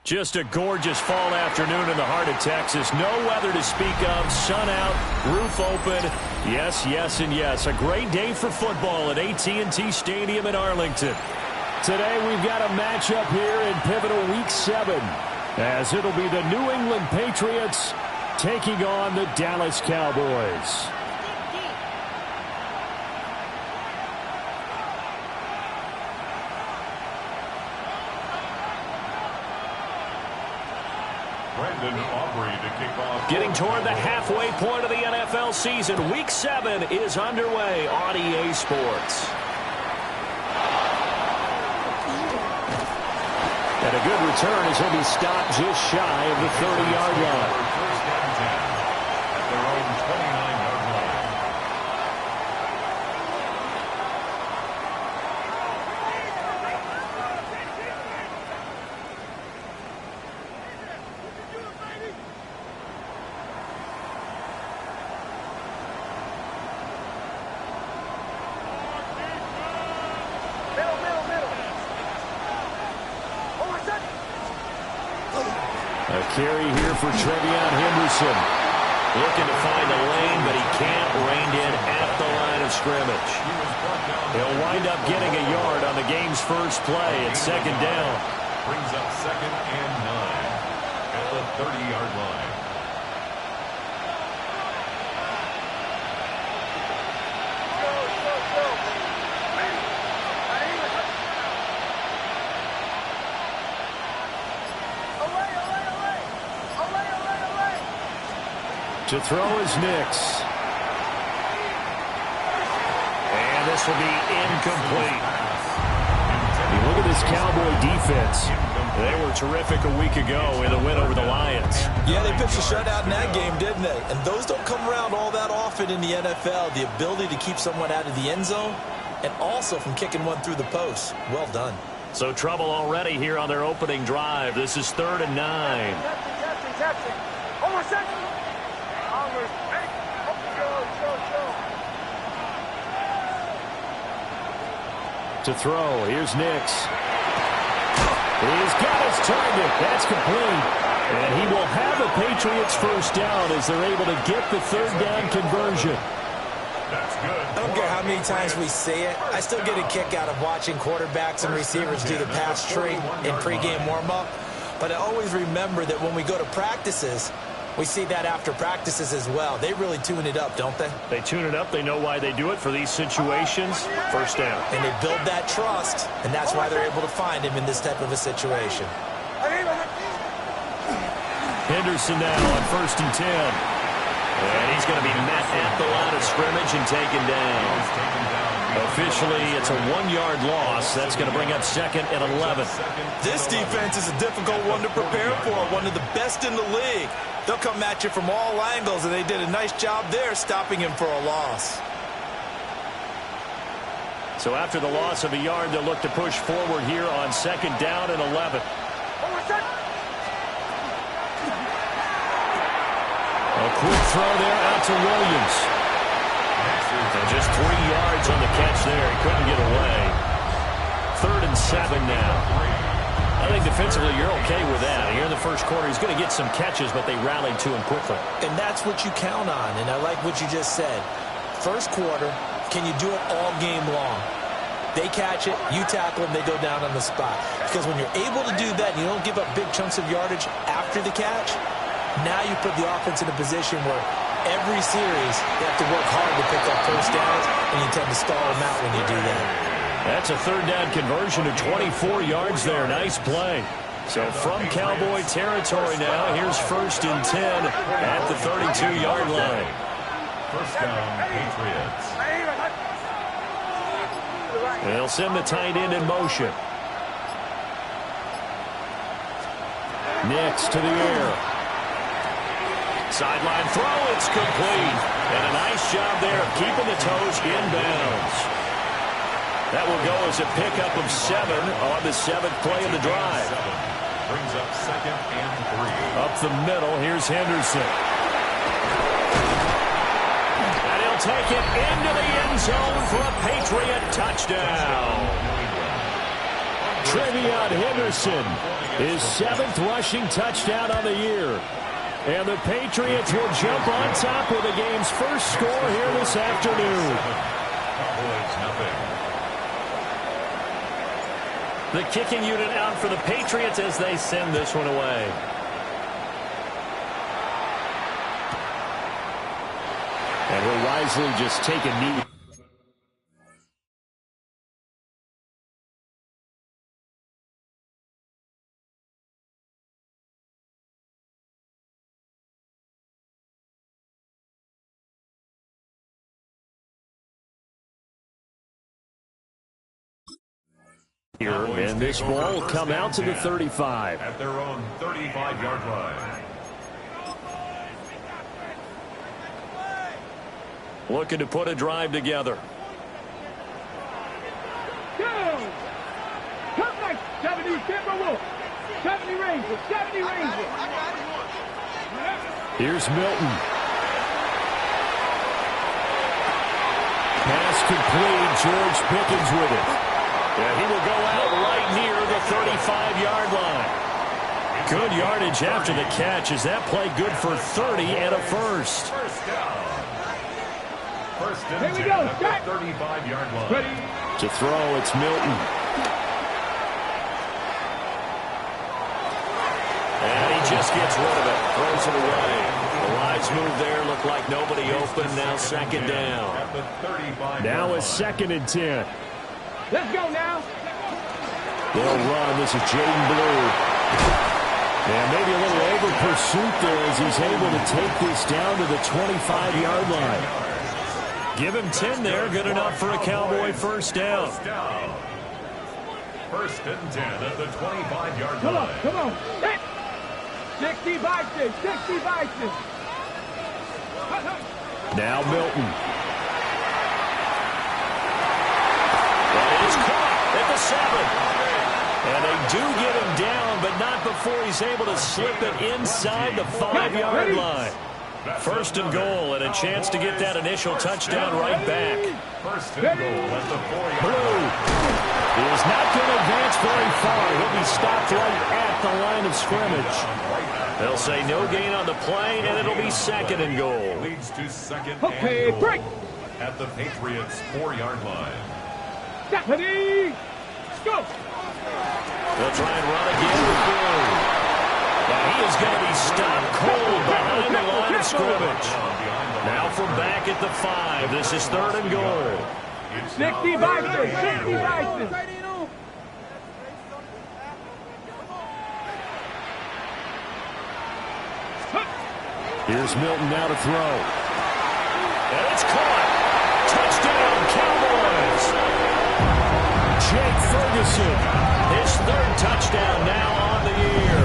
Just a gorgeous fall afternoon in the heart of Texas. No weather to speak of. Sun out, roof open. Yes, yes, and yes. A great day for football at AT&T Stadium in Arlington. Today we've got a matchup here in pivotal Week 7, as it'll be the New England Patriots taking on the Dallas Cowboys. Getting toward the halfway point of the NFL season, Week 7 is underway on EA Sports. And a good return as he'll be stopped just shy of the 30-yard line. At their own 29-yard line. A carry here for Trevion Henderson. Looking to find a lane, but he can't. Reined in at the line of scrimmage. He'll wind up getting a yard on the game's first play at second down. Brings up 2nd and 9 at the 30-yard line. To throw is Nix. And this will be incomplete. You look at this Cowboy defense. They were terrific a week ago in the win over the Lions. Yeah, they pitched a shutout in that game, didn't they? And those don't come around all that often in the NFL. The ability to keep someone out of the end zone and also from kicking one through the post. Well done. So trouble already here on their opening drive. This is 3rd and 9. To throw, here's Nix. He's got his target. That's complete. And he will have the Patriots first down as they're able to get the 3rd down conversion. That's good. I don't care how many times we see it. I still get a kick out of watching quarterbacks and receivers do the pass tree in pregame warm-up. But I always remember that when we go to practices, we see that after practices as well. They really tune it up, don't they? They tune it up. They know why they do it for these situations. First down. And they build that trust, and that's why they're able to find him in this type of a situation. Henderson now on 1st and 10. And he's going to be met at the line of scrimmage and taken down. Officially, it's a 1-yard loss. That's going to bring up 2nd and 11. This defense is a difficult one to prepare for, one of the best in the league. They'll come at you from all angles, and they did a nice job there stopping him for a loss. So after the loss of a yard, they'll look to push forward here on 2nd down and 11. A quick throw there out to Williams. And just 3 yards on the catch there. He couldn't get away. 3rd and 7 now. I think defensively you're okay with that. Here in the first quarter, he's going to get some catches, but they rallied to him quickly. And that's what you count on, and I like what you just said. First quarter, can you do it all game long? They catch it, you tackle them, they go down on the spot. Because when you're able to do that and you don't give up big chunks of yardage after the catch, now you put the offense in a position where every series they have to work hard to pick up first downs, and you tend to stall them out when you do that. That's a 3rd down conversion to 24 yards there. Nice play. So from Cowboy territory now, here's 1st and 10 at the 32-yard line. First down, Patriots. They'll send the tight end in motion. Next to the air. Sideline throw, it's complete. And a nice job there of keeping the toes inbounds. That will go as a pickup of 7 on the 7th play of the drive. Brings up 2nd and 3. Up the middle, here's Henderson. And he'll take it into the end zone for a Patriot touchdown. Trevion Henderson, his 7th rushing touchdown on the year. And the Patriots will jump on top with the game's first score here this afternoon. The kicking unit out for the Patriots as they send this one away. And he'll wisely just take a knee. Here, and this ball will come out to the 35. At their own 35-yard line. Looking to put a drive together. Go! Come back, 70, Timberwolf. 70 Rangers, 70 Rangers. Here's Milton. Pass complete, George Pickens with it. And he will go out right near the 35-yard line. Good yardage after the catch. Is that play good for 30 and a first? First down. First and 10 Here we go. at the 35-yard line. Ready. To throw, it's Milton. And he just gets rid of it. Throws it away. The Lions move there. Look like nobody open. Now second down. At the 35-yard Now line. a 2nd and 10. Let's go now. They'll run. This is Jaden Blue. And maybe a little over pursuit there as he's able to take this down to the 25-yard line. Give him 10 there. Good enough for a Cowboy first down. First and 10 at the 25-yard Come on, line. come on. Hit. 60 Bison, 60 Bison. Now Milton. It's caught at the 7. And they do get him down, but not before he's able to slip it inside the 5-yard line. First and goal, and a chance to get that initial touchdown right back. First and goal at the 4-yard Blue line. is not going to advance very far. He'll be stopped right at the line of scrimmage. They'll say no gain on the play, and it'll be 2nd and goal. Leads to second Okay, and goal break. at the Patriots' 4-yard line. Stephanie. Go. They'll try and run again with Blue. Now he is going to be stopped cold behind the line of scrimmage. Now from back at the 5. This is 3rd and goal. 60 Bison, 60 Bison. Here's Milton now to throw. And it's caught. Touchdown, Cowboys. Jake Ferguson, his 3rd touchdown now on the year.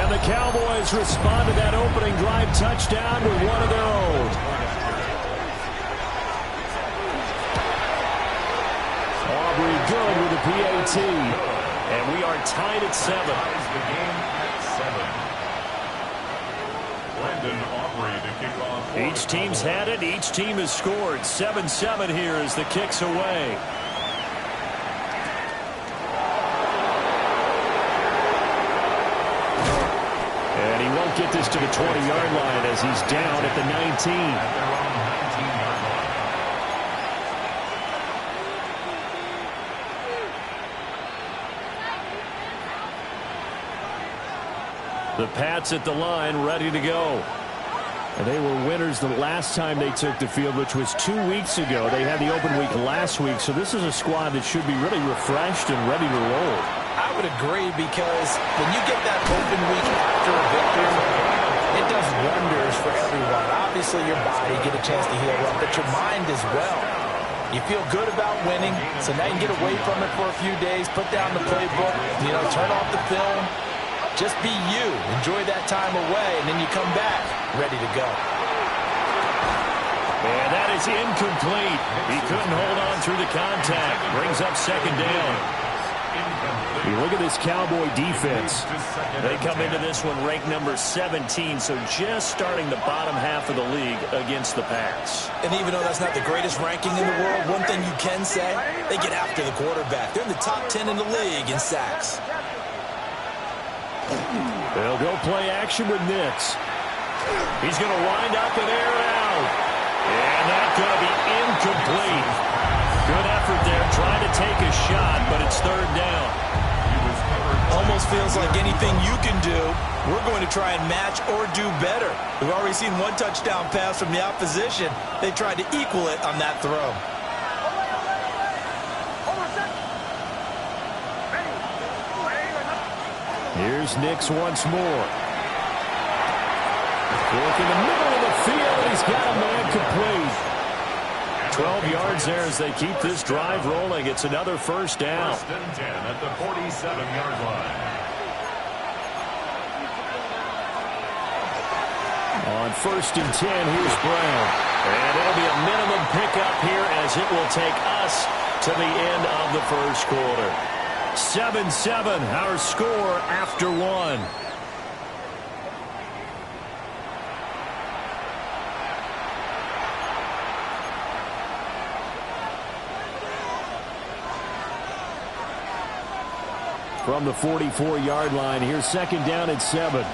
And the Cowboys respond to that opening drive touchdown with one of their own. Aubrey good with the PAT. And we are tied at 7. The game at 7. Brandon Aubrey to kick off. Each team's had it. Each team has scored. 7-7 here as the kick's away. And he won't get this to the 20-yard line as he's down at the 19. At their own 19-yard line. The Pats at the line, ready to go. And they were winners the last time they took the field, which was 2 weeks ago. They had the open week last week, so this is a squad that should be really refreshed and ready to roll. I would agree, because when you get that open week after a victory, it does wonders for everyone. Obviously, your body get a chance to heal up, but your mind as well. You feel good about winning, so now you can get away from it for a few days, put down the playbook, turn off the film. Just be you. Enjoy that time away, and then you come back ready to go. And that is incomplete. He couldn't hold on through the contact. Brings up 2nd down. You look at this Cowboy defense. They Come into this one ranked number 17, so just starting the bottom half of the league against the pass. And even though that's not the greatest ranking in the world, one thing you can say, they get after the quarterback. They're in the top 10 in the league in sacks. They'll go play action with Nix. He's going to wind up and air it out. And that's going to be incomplete. Good effort there, trying to take a shot, but it's third down. Almost feels like anything you can do, we're going to try and match or do better. We've already seen one touchdown pass from the opposition. They tried to equal it on that throw. Here's Nix once more. Work in the middle of the field. He's got a man complete. 12 yards there as they keep this drive rolling. It's another first down. First and 10 at the 47-yard line. On first and 10, here's Brown. And it'll be a minimum pickup here as it will take us to the end of the first quarter. 7-7, our score after one. From the 44-yard line, here's second down at 7.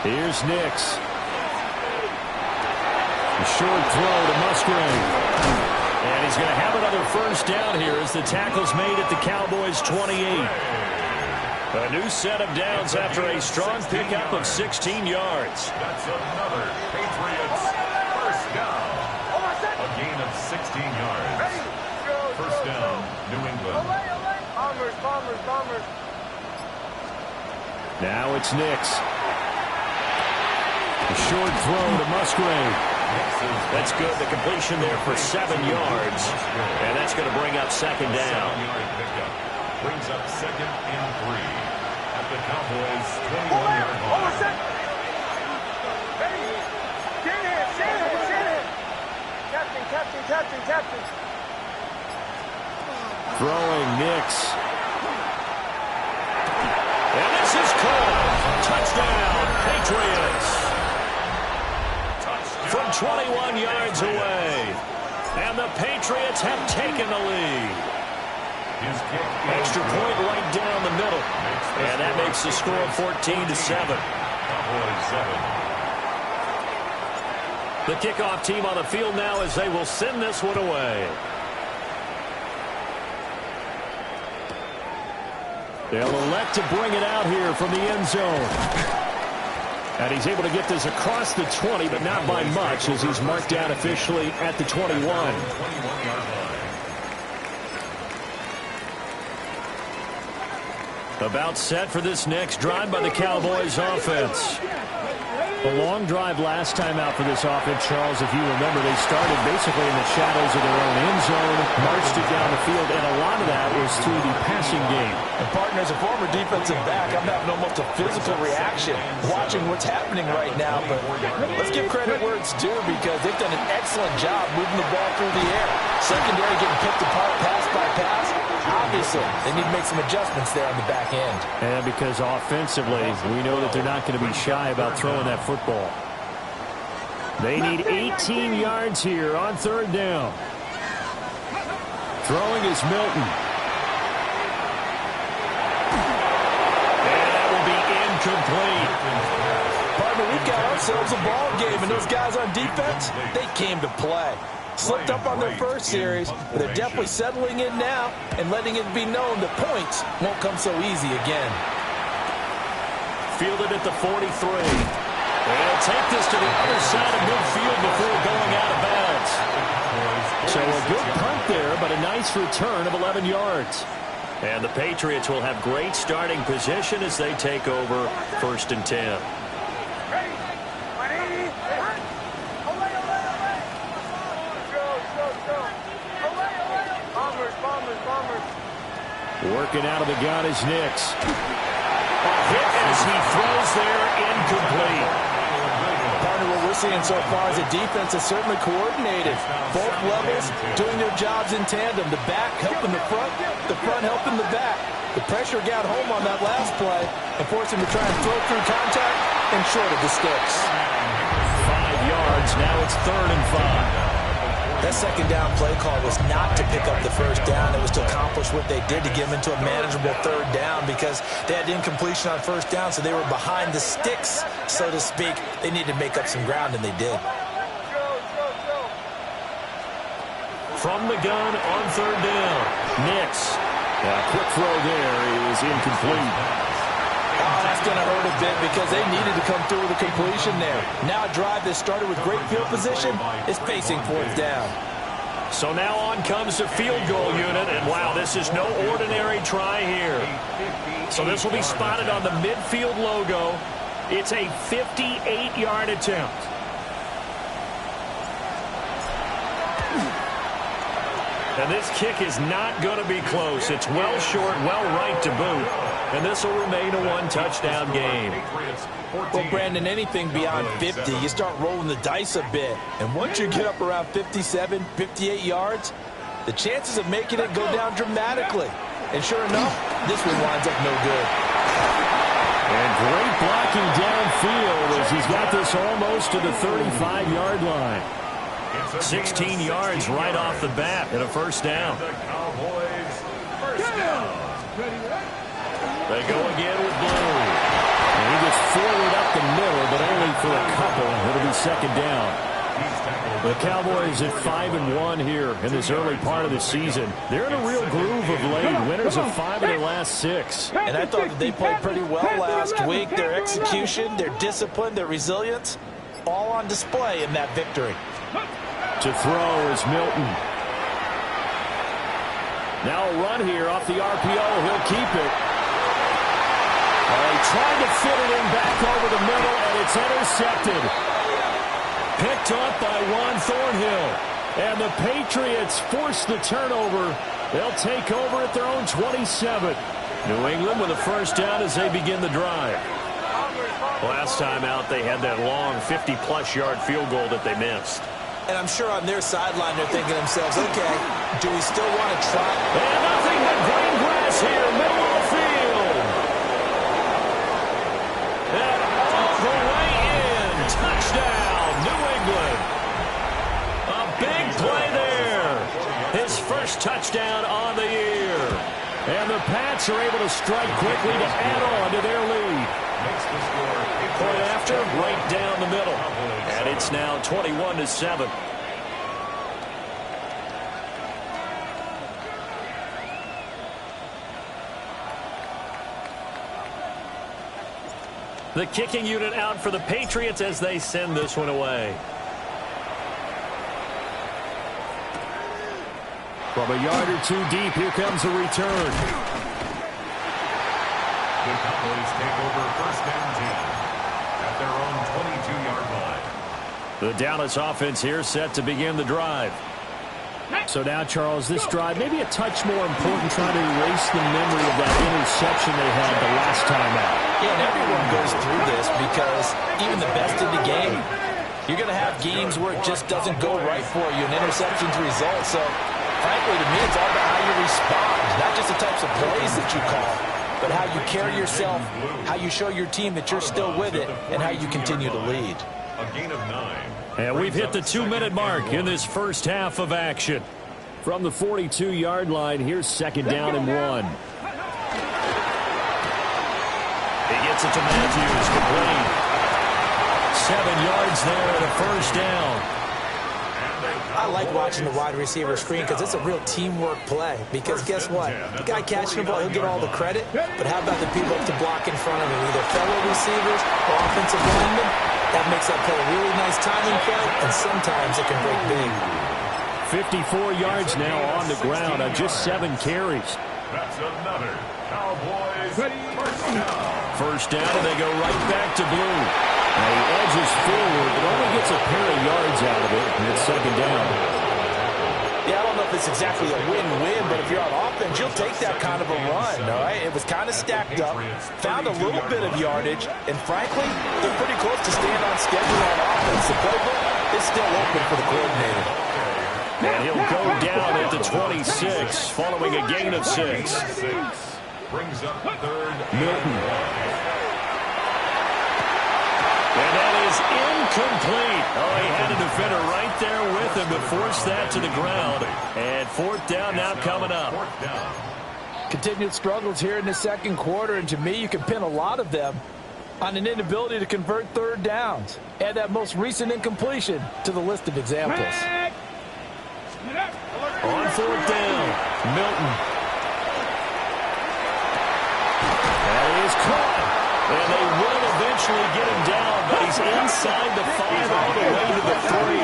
Here's Nix. A short throw to Musgrave. And he's going to have another first down here as the tackle's made at the Cowboys' 28. A new set of downs after a strong pickup of 16 yards. That's another Patriots first down. A gain of 16 yards. First down, New England. Bombers. Now it's Nix. A short throw to Musgrave. That's good. The completion there for 7 yards. And that's going to bring up second down. Brings up second and 3 at the Cowboys' 21-yard line. Captain. Throwing Nix. And this is called. Touchdown, Patriots. From 21 yards away. And the Patriots have taken the lead. Extra point right down the middle. And that makes the score 14-7. The kickoff team on the field now as they will send this one away. They'll elect to bring it out here from the end zone. And he's able to get this across the 20, but not by much as he's marked down officially at the 21. About set for this next drive by the Cowboys offense. A long drive last time out for this offense, Charles. If you remember, they started basically in the shadows of their own end zone, marched it down the field, and a lot of that was through the passing game. And partner, as a former defensive back, I'm having almost a physical reaction watching what's happening right now. But let's give credit where it's due because they've done an excellent job moving the ball through the air. Secondary getting picked apart pass by pass. Obviously, they need to make some adjustments there on the back end. And because offensively, we know that they're not going to be shy about throwing that football. They need 18 yards here on third down. Throwing is Milton. And that will be incomplete. Partner, we've got ourselves a ball game, and those guys on defense, they came to play. Slipped up on their first series, but they're definitely settling in now and letting it be known that points won't come so easy again. Fielded at the 43. They'll take this to the other side of midfield before going out of bounds. So a good punt there, but a nice return of 11 yards. And the Patriots will have great starting position as they take over first and 10. Working out of the gun is Nix. A hit as he throws there, incomplete. Partner, what we're seeing so far is the defense is certainly coordinated. Both levels doing their jobs in tandem. The back helping the front helping the back. The pressure got home on that last play and forced him to try and throw through contact and short of the sticks. 5 yards. Now it's 3rd and 5. That second down play call was not to pick up the first down. It was to accomplish what they did to get them into a manageable 3rd down because they had incompletion on first down, so they were behind the sticks, so to speak. They needed to make up some ground, and they did. From the gun on 3rd down, Nix. Quick throw there is incomplete. Oh, that's going to hurt a bit because they needed to come through with a completion there. Now a drive that started with great field position is facing 4th down. So now on comes the field goal unit, and wow, this is no ordinary try here. So this will be spotted on the midfield logo. It's a 58-yard attempt. And this kick is not going to be close. It's well short, well right to boot. And this will remain a 1-touchdown game. Well, Brandon, anything beyond 50, you start rolling the dice a bit. And once you get up around 57, 58 yards, the chances of making it go down dramatically. And sure enough, this one winds up no good. And great blocking downfield as he's got this almost to the 35-yard line. 16 yards right off the bat and a 1st down. They go again with Blue. And he gets forward up the middle, but only for a couple. It'll be 2nd down. The Cowboys at 5-1 here in this early part of the season. They're in a real groove of late. Winners of 5 of their last 6. And I thought that they played pretty well last week. Their execution, their discipline, their resilience, all on display in that victory. To throw is Milton. Now a run here off the RPO. He'll keep it. He tried to fit it in back over the middle, and it's intercepted. Picked up by Juan Thornhill. And the Patriots force the turnover. They'll take over at their own 27. New England with a 1st down as they begin the drive. Last time out, they had that long 50-plus yard field goal that they missed. And I'm sure on their sideline they're thinking to themselves, okay, do we still want to try? And nothing but green grass here, middle of the field. And all the way in. Touchdown, New England. A big play there. His 1st touchdown on the year. And the Pats are able to strike quickly to add on to their lead. Point after, right down the middle. And it's now 21-7. The kicking unit out for the Patriots as they send this one away. From a yard or 2 deep, here comes a return. The Cowboys take over 1st and 10 at their own 22-yard line. The Dallas offense here set to begin the drive. So now, Charles, this drive maybe a touch more important, trying to erase the memory of that interception they had the last time out. Yeah, and everyone goes through this because even the best in the game, you're going to have games where it just doesn't go right for you, and interceptions result. So, frankly, to me, it's all about how you respond, not just the types of plays that you call, but how you carry yourself, how you show your team that you're still with it, and how you continue to lead. A gain of 9. And we've hit the 2-minute mark in this first half of action. From the 42-yard line, here's 2nd down and 1. He gets it to Matthews, complete. 7 yards there and a 1st down. I like watching the wide receiver screen because it's a real teamwork play. Because guess what? The guy catching the ball, he'll get all the credit. But how about the people up to block in front of him, either fellow receivers or offensive linemen? That makes that play a really nice timing play, and sometimes it can break big. 54 yards now on the ground on just 7 carries. That's another Cowboys 1st down. 1st down, and they go right back to Blue. Now he edges forward, but only gets a pair of yards out of it, and it's 2nd down. Yeah, I don't know if if it's exactly a win-win, but if you're on offense, you'll take that kind of a run, all right? It was kind of stacked up, found a little bit of yardage, and frankly, they're pretty close to staying on schedule on offense. The playbook is still open for the coordinator. And he'll go down at the 26 following a gain of 6. Brings up third. Milton. And that is incomplete. Oh, he had a defender right there with him to force that to the ground. And fourth down now coming up. Continued struggles here in the second quarter, and to me, you can pin a lot of them on an inability to convert third downs. Add that most recent incompletion to the list of examples. On fourth down, Milton. That is caught. And they will eventually get him down, but he's inside the 5 all the way to the 3.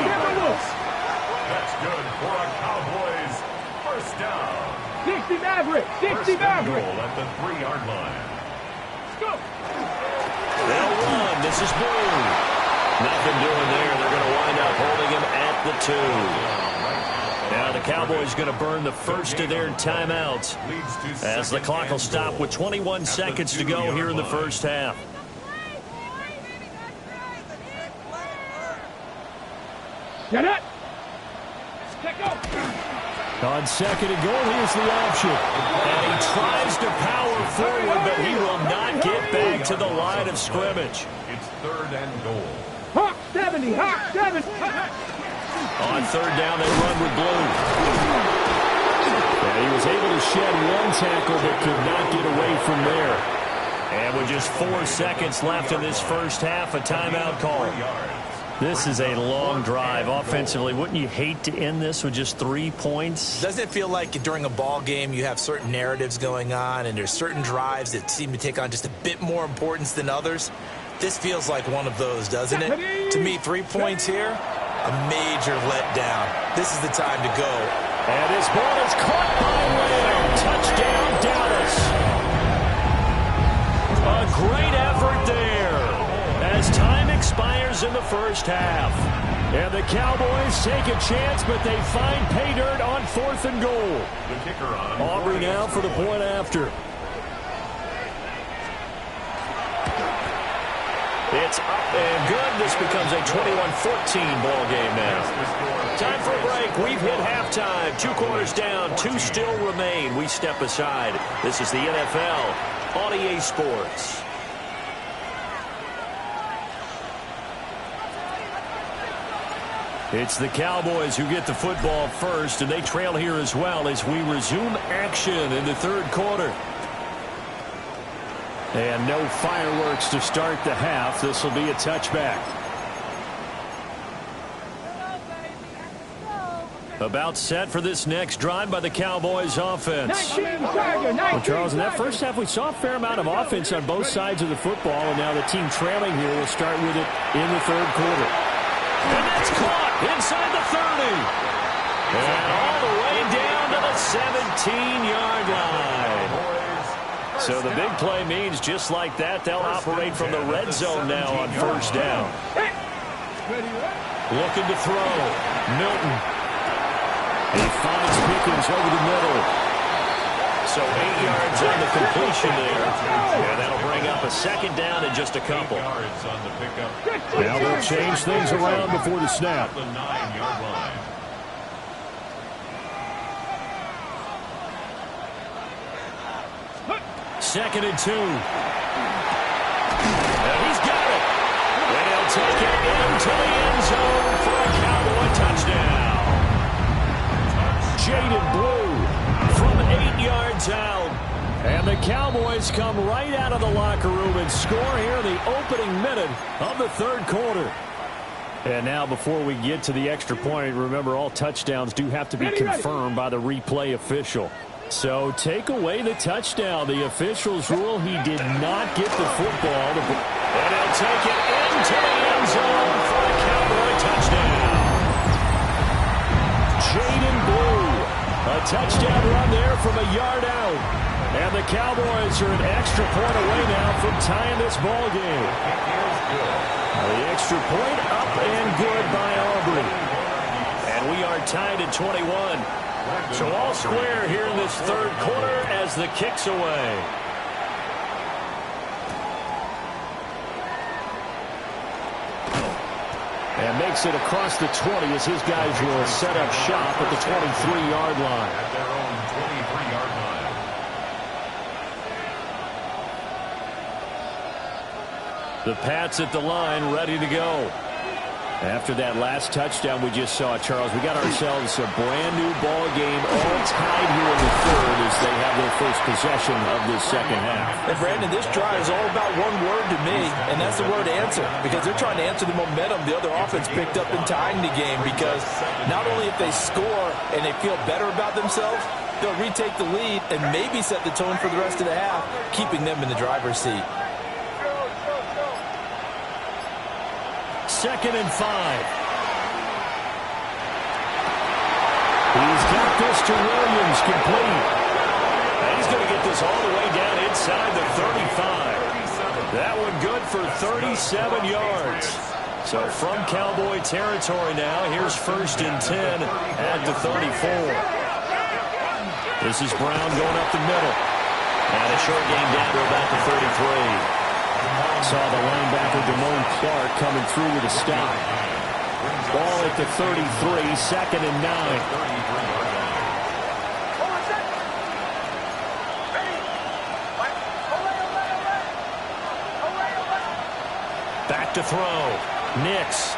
That's good for a Cowboys first down. 60 Maverick. 60 Maverick. Goal at the 3-yard line. Let's go. They'll run. This is Blue. Nothing doing there. They're going to wind up holding him at the 2. Now the Cowboys going to burn the first of their timeouts as the clock will stop with 21 seconds to go here in the first half. Get it. On second and goal, here's the option. And he tries to power forward, but he will not get back to the line of scrimmage. It's third and goal. Hawk 70. Hawk 70. On third down, they run with Blue. And he was able to shed one tackle, but could not get away from there. And with just 4 seconds left in this first half, a timeout call. This is a long drive offensively. Wouldn't you hate to end this with just 3 points? Doesn't it feel like during a ball game you have certain narratives going on and there's certain drives that seem to take on just a bit more importance than others? This feels like one of those, doesn't it? To me, 3 points here, a major letdown. This is the time to go. And his ball is caught by Lamb. Touchdown, Dallas. A great effort there as time expires in the first half. And the Cowboys take a chance, but they find pay dirt on 4th and goal. The kicker on. Aubrey now for the point after. It's up and good. This becomes a 21-14 ball game now. Time for a break. We've hit halftime. 2 quarters down. 2 still remain. We step aside. This is the NFL on EA Sports. It's the Cowboys who get the football first, and they trail here as well as we resume action in the third quarter. And no fireworks to start the half. This will be a touchback. About set for this next drive by the Cowboys offense. Well, Charles, in that first half, we saw a fair amount of offense on both sides of the football, and now the team trailing here will start with it in the third quarter. And that's caught inside the 30. And all the way down to the 17-yard line. So the big play means just like that, they'll operate from the red zone now on first down. Looking to throw. Milton. He finds Pickens over the middle. So 8 yards on the completion there. And that'll bring up a second down in just a couple. Now they'll change things around before the snap. The 9-yard line. Second and 2. And he's got it. And he'll take it into the end zone for a Cowboy touchdown. Jaden Blue from 8 yards out. And the Cowboys come right out of the locker room and score here in the opening minute of the third quarter. And now before we get to the extra point, remember all touchdowns do have to be confirmed by the replay official. So take away the touchdown. The officials rule he did not get the football. And he'll take it into the end zone for a Cowboy touchdown. Jaden Blue. A touchdown run there from a yard out. And the Cowboys are an extra point away now from tying this ball game. The extra point up and good by Aubrey. And we are tied at 21. So all square here in this third quarter as the kick's away. And makes it across the 20 as his guys will set up shop at the 23-yard line. At their own 23-yard line. The Pats at the line, ready to go. After that last touchdown we just saw, Charles, we got ourselves a brand-new ball game, all tied here in the third as they have their first possession of this second half. And, Brandon, this drive is all about one word to me, and that's the word answer, because they're trying to answer the momentum the other offense picked up in tying the game, because not only if they score and they feel better about themselves, they'll retake the lead and maybe set the tone for the rest of the half, keeping them in the driver's seat. 2nd and 5. He's got this to Williams, complete. And he's going to get this all the way down inside the 35. That one good for 37 yards. So from Cowboy territory now, here's 1st and 10 at the 34. This is Brown going up the middle. And a short gain down to about the 33. Saw the linebacker Damone Clark coming through with a stop. Ball at the 33, 2nd and 9. Back to throw. Nix.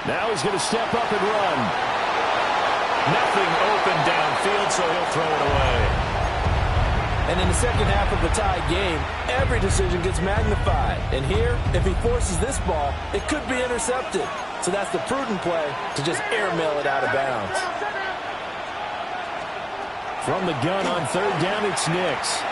Now he's going to step up and run. Nothing open downfield, so he'll throw it away. And in the second half of a tied game, every decision gets magnified. And here, if he forces this ball, it could be intercepted. So that's the prudent play to just airmail it out of bounds. From the gun on 3rd down, it's Nix.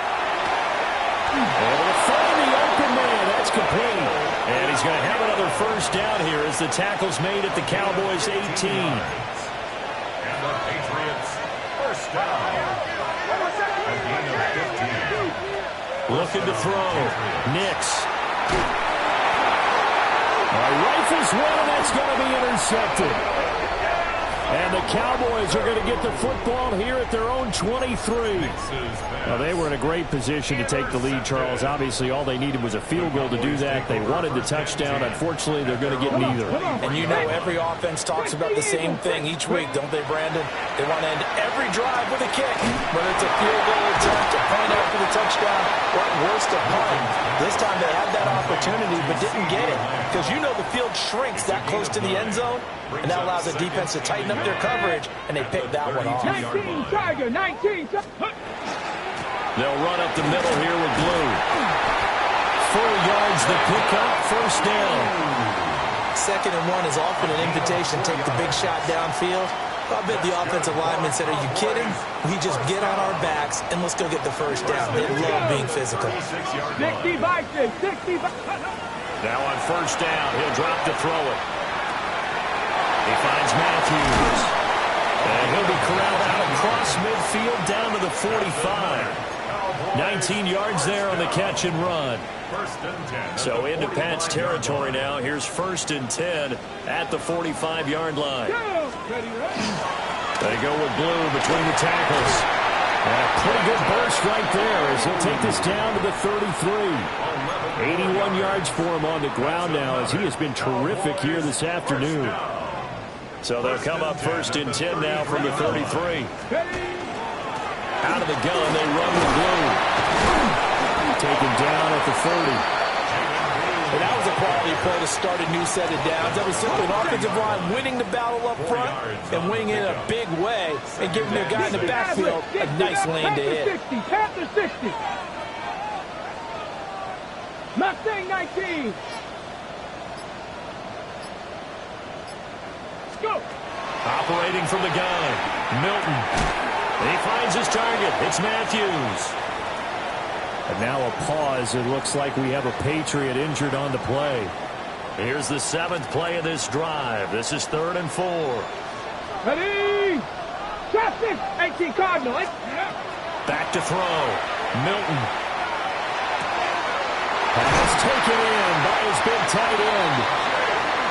Able to find the open man. That's complete. And he's going to have another 1st down here as the tackle's made at the Cowboys' 18. And the Patriots, 1st down. Looking to throw. Nix. Rifles one, and that's going to be intercepted. And the Cowboys are going to get the football here at their own 23. Well, they were in a great position to take the lead, Charles. Obviously, all they needed was a field goal to do that. They wanted the touchdown. Unfortunately, they're going to get neither. And you know every offense talks about the same thing each week, don't they, Brandon? They want to end every drive with a kick, whether it's a field goal attempt, a point after the touchdown, or at worst, a punt. This time they had that opportunity but didn't get it, because you know the field shrinks that close to the end zone, and that allows the defense to tighten up their coverage, and they picked that one off. 19 Tiger, 19. They'll run up the middle here with Blue. 4 yards the pickup, 1st down. 2nd and 1 is often an invitation to take the big shot downfield. I bet the offensive lineman said, are you kidding? We just get on our backs and let's go get the 1st down. They love being physical. 60 Vikings, 60 Now on 1st down, he'll drop to throw it. He finds Matthews. And he'll be corralled out across midfield down to the 45. 19 yards there on the catch and run. So into Pat's territory now. Here's 1st and 10 at the 45-yard line. They go with Blue between the tackles. And a pretty good burst right there as he'll take this down to the 33. 81 yards for him on the ground now as he has been terrific here this afternoon. So they'll come up 1st and 10 now from the 33. Out of the gun, they run with Blue. Taken down at the 30. And that was a quality play to start a new set of downs. That was simply an offensive line winning the battle up front and winning it in a big way and giving their guy in the backfield a nice lane to hit. Panther 60. Mustang 19. Go. Operating from the gun, Milton. He finds his target. It's Matthews. And now a pause. It looks like we have a Patriot injured on the play. Here's the 7th play of this drive. This is 3rd and 4. Ready. Traffic. 18 Cardinal. Back to throw. Milton. Pass taken in by his big tight end.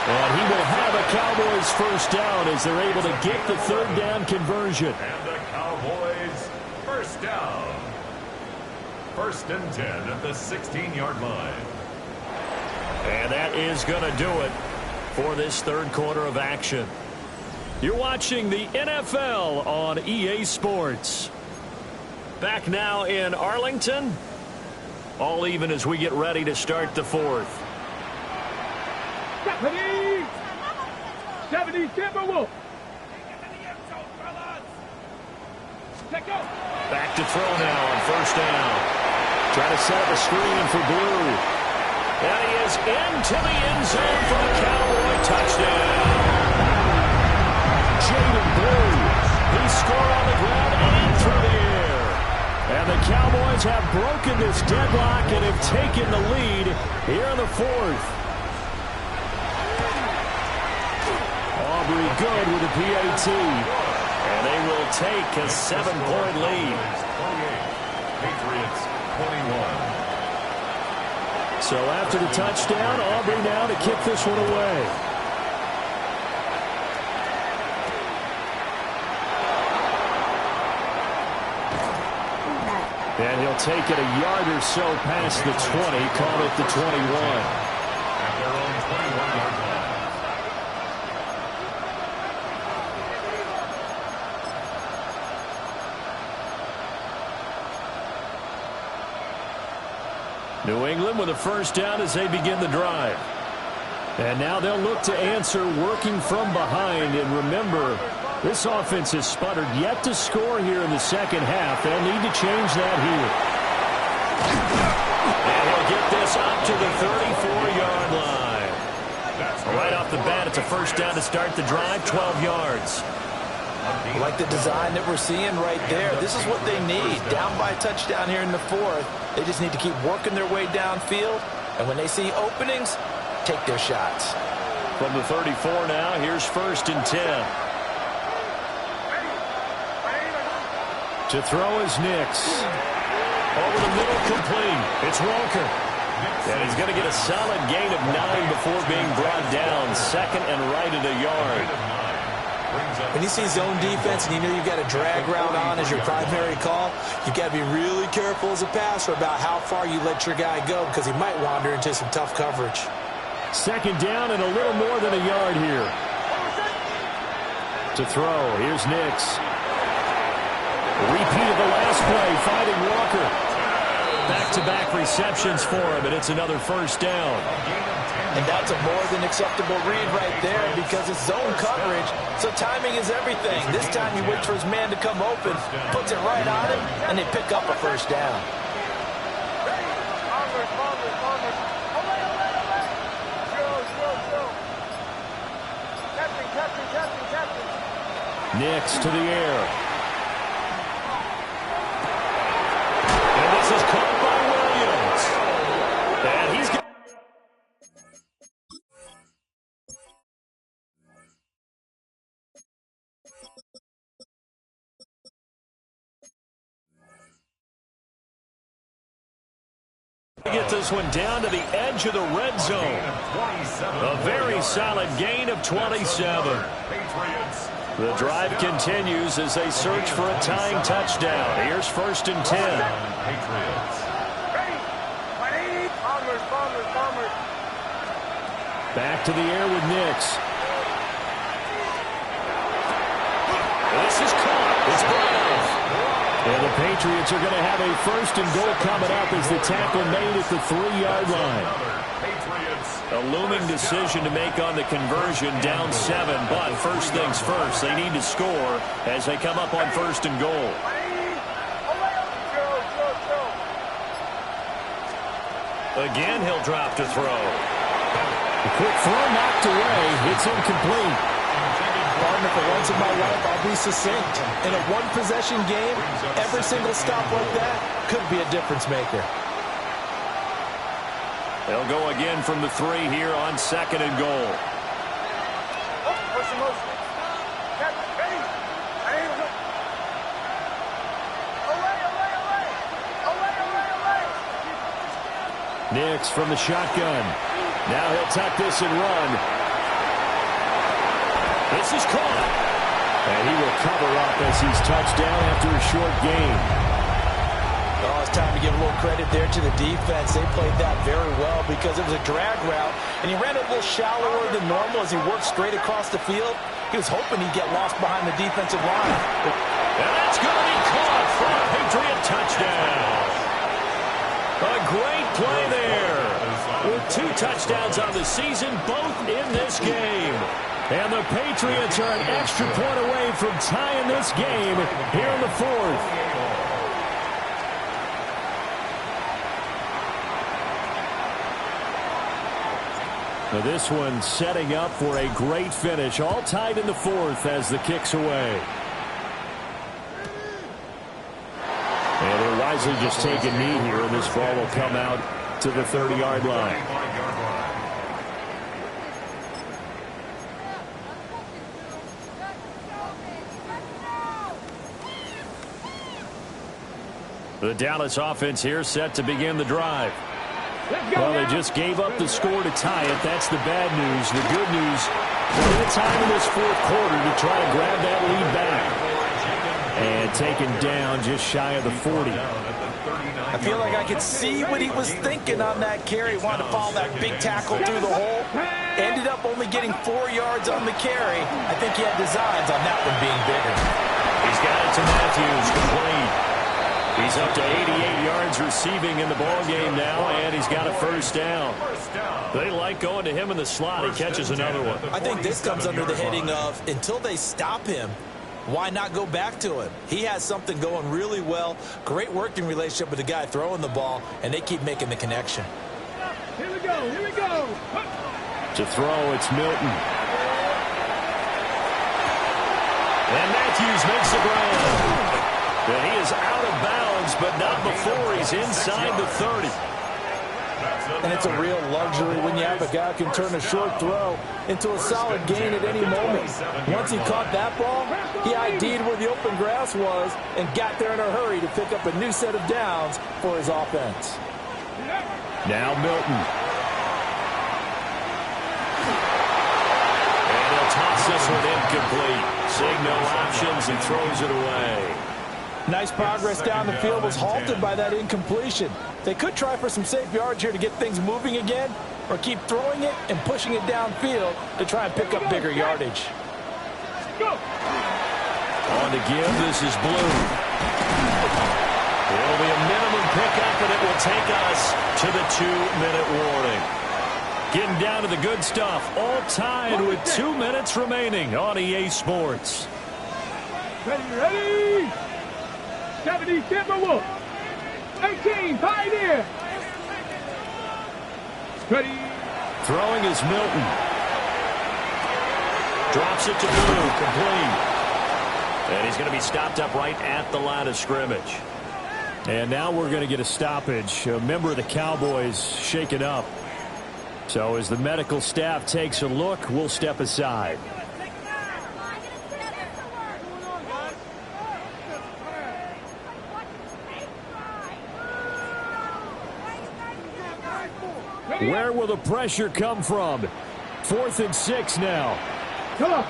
And he will have a Cowboys first down as they're able to get the third down conversion. And the Cowboys first down. 1st and 10 at the 16-yard line. And that is going to do it for this third quarter of action. You're watching the NFL on EA Sports. Back now in Arlington. All even as we get ready to start the fourth. 70 Timberwolves. Back to throw now on first down. Trying to set up a screen for Blue. And he is into the end zone for the Cowboy touchdown. Jaden Blue. He scored on the ground and through the air. And the Cowboys have broken this deadlock and have taken the lead here in the fourth. Aubrey good with the PAT. And they will take a 7-point lead. 28. Patriots 21. So after the touchdown, Aubrey now to kick this one away. And he'll take it a yard or so past the 20, call it the 21. At their own 21-yard line. New England with a first down as they begin the drive. And now they'll look to answer working from behind. And remember, this offense has sputtered yet to score here in the second half. They'll need to change that here. And he'll get this up to the 34-yard line. Right off the bat, it's a first down to start the drive, 12 yards. I like the design that we're seeing right there. This is what they need. Down by a touchdown here in the fourth. They just need to keep working their way downfield. And when they see openings, take their shots. From the 34 now, here's 1st and 10. To throw is Nix. Over the middle, complete. It's Walker. And he's going to get a solid gain of 9 before being brought down. 2nd and right at a yard. When you see zone defense and you know you've got a drag route on as your primary call, you've got to be really careful as a passer about how far you let your guy go because he might wander into some tough coverage. 2nd down and a little more than a yard here. To throw, here's Nix. Repeat of the last play, finding Walker. Back-to-back receptions for him, and it's another first down. And that's a more than acceptable read right there because it's zone coverage, so timing is everything. This time he waits for his man to come open, puts it right on him, and they pick up a first down. Nix to the air. And this is caught by Williams. And he's got... Get this one down to the edge of the red zone. A very solid gain of 27. The drive continues as they search for a tying touchdown. Here's 1st and 10. Back to the air with Nix. This is caught. It's brought off. And the Patriots are going to have a 1st and goal coming up as the tackle made at the 3-yard line. A looming decision to make on the conversion, down 7, but first things first, they need to score as they come up on 1st and goal. Again, he'll drop to throw. A quick throw knocked away. It's incomplete. Partner, for once in my life, I'll be succinct. In a one-possession game, every single stop like that could be a difference maker. They'll go again from the 3 here on 2nd and goal. Nix from the shotgun. Now he'll tuck this and run. This is caught. And he will cover up as he's touched down after a short gain. Oh, it's time to give a little credit there to the defense. They played that very well because it was a drag route, and he ran it a little shallower than normal as he worked straight across the field. He was hoping he'd get lost behind the defensive line. And that's going to be caught for a Patriot touchdown. A great play there. With 2 touchdowns on the season, both in this game. And the Patriots are an extra point away from tying this game here in the 4th. Now this one setting up for a great finish. All tied in the 4th as the kick's away. And they'll wisely just take a knee here, and this ball will come out to the 30-yard line. The Dallas offense here set to begin the drive. Well, they just gave up the score to tie it. That's the bad news. The good news, plenty of time in this 4th quarter to try to grab that lead back. And taken down just shy of the 40. I feel like I could see what he was thinking on that carry. He wanted to follow that big tackle through the hole. Ended up only getting 4 yards on the carry. I think he had designs on that one being bigger. He's got it to Matthews, complete. He's up to 88 yards receiving in the ballgame now, and he's got a first down. They like going to him in the slot. He catches another one. I think this comes under the heading of until they stop him, why not go back to him? He has something going really well. Great working relationship with the guy throwing the ball, and they keep making the connection. Here we go, here we go. To throw, it's Milton. And Matthews makes the grab. And he is out of bounds, but not before he's inside the 30. And it's a real luxury when you have a guy who can turn a short throw into a solid gain at any moment. Once he caught that ball, he ID'd where the open grass was and got there in a hurry to pick up a new set of downs for his offense. Now Milton. And he'll toss this one incomplete. Seeing no options, he throws it away. Nice progress down the field was halted by that incompletion. They could try for some safe yards here to get things moving again, or keep throwing it and pushing it downfield to try and pick up bigger yardage. On to give, this is Blue. It'll be a minimum pickup, and it will take us to the 2-minute warning. Getting down to the good stuff, all tied with 2 minutes remaining on EA Sports. Ready? 70, Timberwolf. 18, Pioneer. Ready. Throwing is Milton. Drops it to Blue, complete. And he's going to be stopped up right at the line of scrimmage. And now we're going to get a stoppage. A member of the Cowboys shaken up. So as the medical staff takes a look, we'll step aside. Where will the pressure come from? 4th and 6 now. Come on.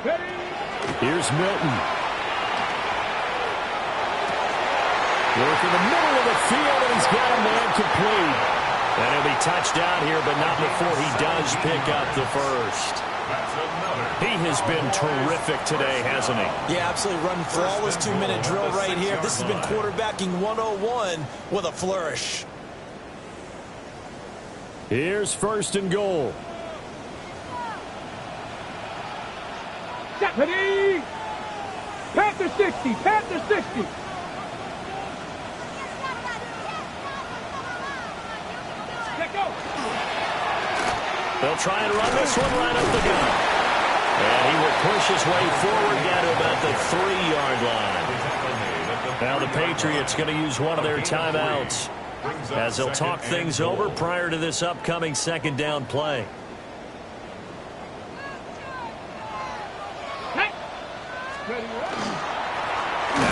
Ready. Here's Milton. Work in the middle of the field, and he's got a man complete. And he'll be touched down here, but not before he does pick up the first. He has been terrific today, hasn't he? Yeah, absolutely. Running flawless 2-minute drill right here. This has been quarterbacking 101 with a flourish. Here's 1st and goal. Ready. Panther 60. Panther 60. Let go. They'll try and run this one right up the gut. And he will push his way forward down to about the 3-yard line. Now the Patriots going to use one of their timeouts as they'll talk things over prior to this upcoming 2nd down play. Now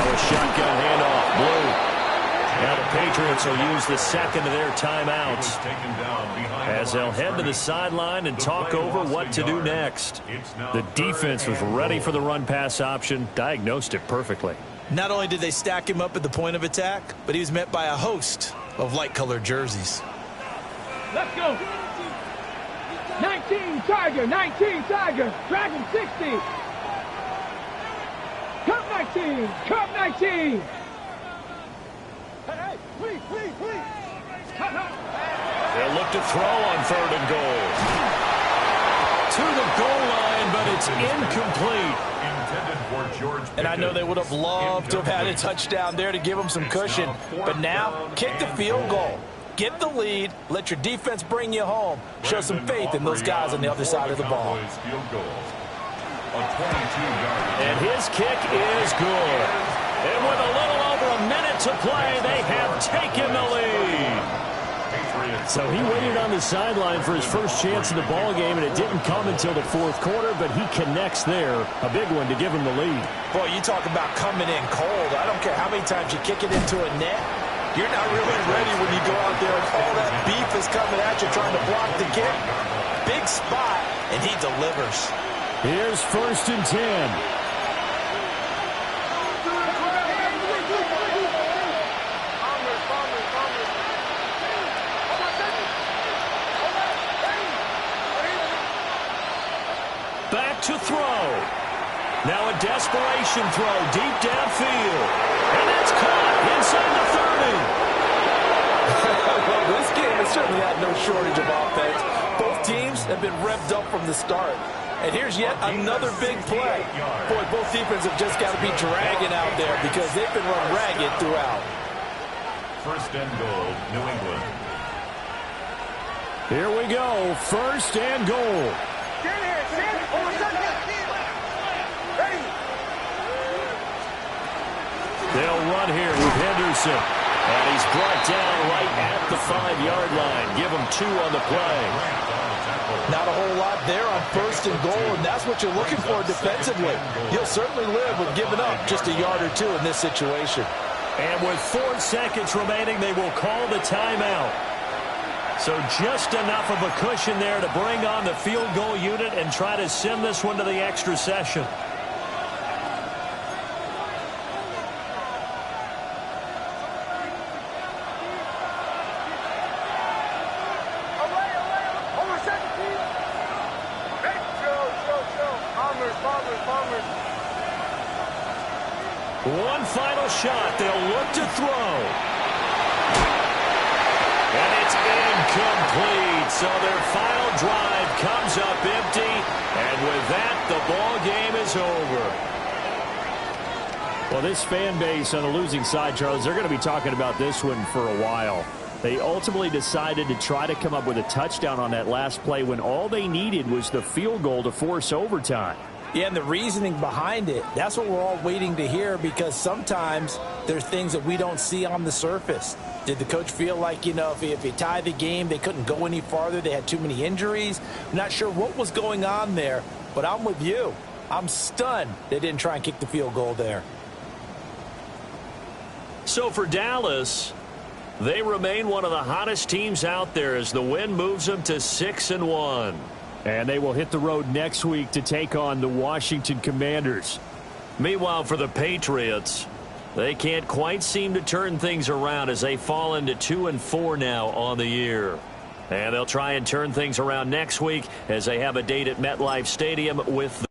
a shotgun handoff, Blue. Now the Patriots will use the 2nd of their timeouts. as they'll head to the sideline and talk over what to do next. The defense was ready for the run-pass option, diagnosed it perfectly. Not only did they stack him up at the point of attack, but he was met by a host of light-colored jerseys. Let's go. 19 Tiger, 19 Tiger, Dragon 60. Cup 19, Cup 19. Hey, please. They'll look to throw on 3rd and goal. To the goal line, but it's incomplete. And I know they would have loved to have had a touchdown there to give them some cushion. But now, kick the field goal. Get the lead. Let your defense bring you home. Show some faith in those guys on the other side of the ball. And his kick is good. And with a little over a minute to play, they have taken the lead. So he waited on the sideline for his first chance in the ball game, and it didn't come until the 4th quarter, but he connects there. A big one to give him the lead. Boy, you talk about coming in cold. I don't care how many times you kick it into a net. You're not really ready when you go out there and all that beef is coming at you trying to block the kick. Big spot, and he delivers. Here's 1st and 10. Back to throw. Now a desperation throw deep downfield. And it's caught inside the 30. Well, this game has certainly had no shortage of offense. Both teams have been revved up from the start. And here's yet another big play. Boy, both defenses have just got to be dragging out there because they've been run ragged throughout. 1st and goal, New England. Here we go. 1st and goal. They'll run here with Henderson. And he's brought down right at the 5-yard line. Give him 2 on the play. Not a whole lot there on 1st and goal, and that's what you're looking for defensively. You'll certainly live with giving up just a yard or 2 in this situation. And with 4 seconds remaining, they will call the timeout. So just enough of a cushion there to bring on the field goal unit and try to send this one to the extra session. One final shot. They'll look to throw. And it's incomplete. So their final drive comes up empty. And with that, the ball game is over. Well, this fan base on the losing side, Charles, they're going to be talking about this one for a while. They ultimately decided to try to come up with a touchdown on that last play when all they needed was the field goal to force overtime. Yeah, and the reasoning behind it, that's what we're all waiting to hear, because sometimes there's things that we don't see on the surface. Did the coach feel like, if you tie the game, they couldn't go any farther, they had too many injuries? I'm not sure what was going on there, but I'm with you. I'm stunned they didn't try and kick the field goal there. So for Dallas, they remain one of the hottest teams out there as the win moves them to 6-1. And they will hit the road next week to take on the Washington Commanders. Meanwhile, for the Patriots, they can't quite seem to turn things around as they fall into 2-4 now on the year. And they'll try and turn things around next week as they have a date at MetLife Stadium with the